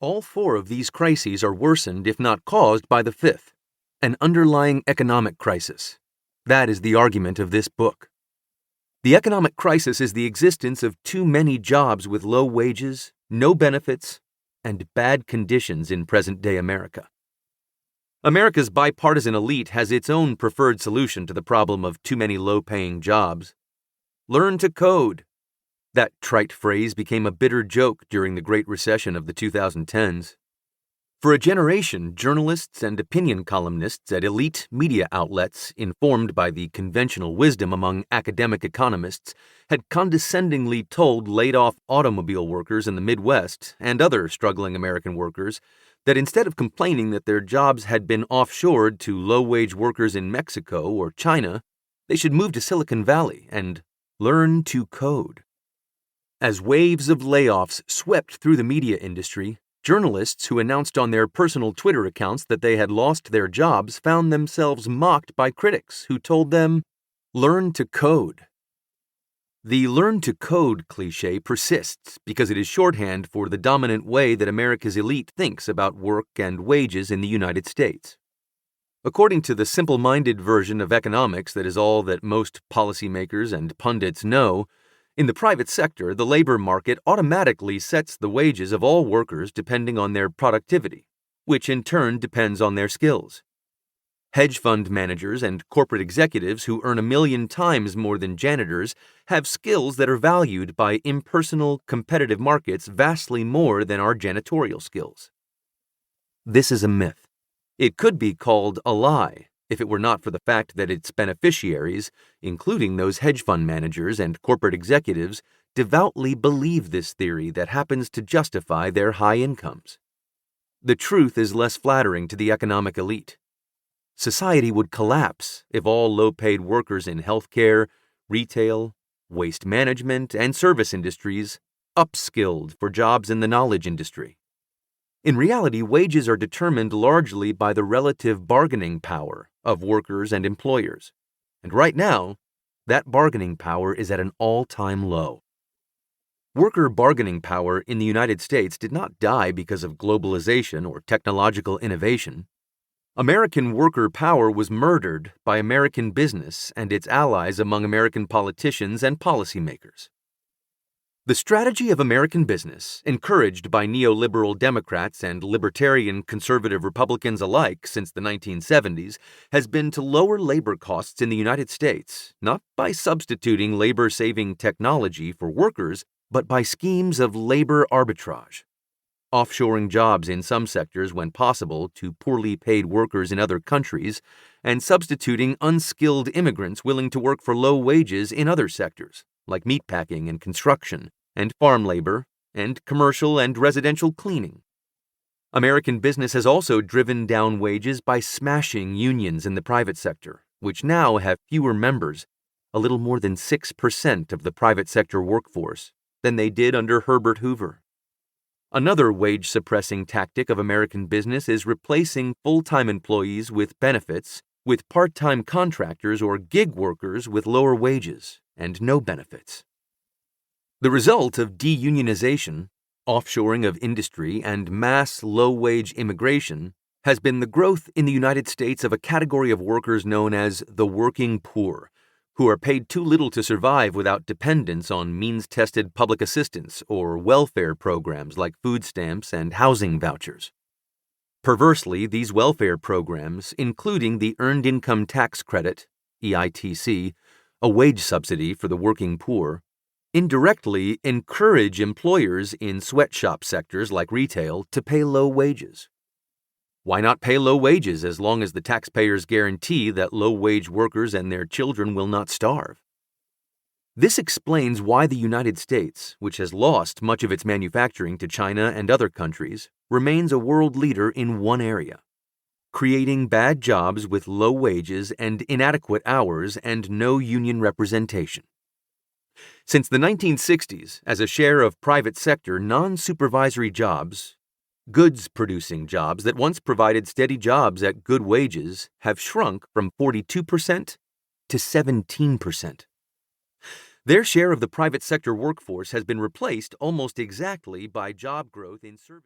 All four of these crises are worsened, if not caused, by the fifth, an underlying economic crisis. That is the argument of this book. The economic crisis is the existence of too many jobs with low wages, no benefits, and bad conditions in present-day America. America's bipartisan elite has its own preferred solution to the problem of too many low-paying jobs. Learn to code. That trite phrase became a bitter joke during the Great Recession of the 2010s. For a generation, journalists and opinion columnists at elite media outlets, informed by the conventional wisdom among academic economists, had condescendingly told laid-off automobile workers in the Midwest and other struggling American workers that instead of complaining that their jobs had been offshored to low-wage workers in Mexico or China, they should move to Silicon Valley and learn to code. As waves of layoffs swept through the media industry, journalists who announced on their personal Twitter accounts that they had lost their jobs found themselves mocked by critics who told them, "Learn to code." The learn to code cliché persists because it is shorthand for the dominant way that America's elite thinks about work and wages in the United States. According to the simple-minded version of economics that is all that most policymakers and pundits know, in the private sector, the labor market automatically sets the wages of all workers depending on their productivity, which in turn depends on their skills. Hedge fund managers and corporate executives who earn 1,000,000 times more than janitors have skills that are valued by impersonal, competitive markets vastly more than our janitorial skills. This is a myth. It could be called a lie if it were not for the fact that its beneficiaries, including those hedge fund managers and corporate executives, devoutly believe this theory that happens to justify their high incomes. The truth is less flattering to the economic elite. Society would collapse if all low-paid workers in healthcare, retail, waste management, and service industries upskilled for jobs in the knowledge industry. In reality, wages are determined largely by the relative bargaining power of workers and employers. And right now, that bargaining power is at an all-time low. Worker bargaining power in the United States did not die because of globalization or technological innovation. American worker power was murdered by American business and its allies among American politicians and policymakers. The strategy of American business, encouraged by neoliberal Democrats and libertarian conservative Republicans alike since the 1970s, has been to lower labor costs in the United States, not by substituting labor-saving technology for workers, but by schemes of labor arbitrage. Offshoring jobs in some sectors when possible to poorly paid workers in other countries, and substituting unskilled immigrants willing to work for low wages in other sectors, like meatpacking and construction, and farm labor, and commercial and residential cleaning. American business has also driven down wages by smashing unions in the private sector, which now have fewer members, a little more than 6% of the private sector workforce, than they did under Herbert Hoover. Another wage-suppressing tactic of American business is replacing full-time employees with benefits with part-time contractors or gig workers with lower wages and no benefits. The result of deunionization, offshoring of industry, and mass low-wage immigration has been the growth in the United States of a category of workers known as the working poor, who are paid too little to survive without dependence on means-tested public assistance or welfare programs like food stamps and housing vouchers. Perversely, these welfare programs, including the Earned Income Tax Credit, EITC, a wage subsidy for the working poor, indirectly encourage employers in sweatshop sectors like retail to pay low wages. Why not pay low wages as long as the taxpayers guarantee that low-wage workers and their children will not starve? This explains why the United States, which has lost much of its manufacturing to China and other countries, remains a world leader in one area: creating bad jobs with low wages and inadequate hours and no union representation. Since the 1960s, as a share of private sector non-supervisory jobs, goods-producing jobs that once provided steady jobs at good wages have shrunk from 42% to 17%. Their share of the private sector workforce has been replaced almost exactly by job growth in service.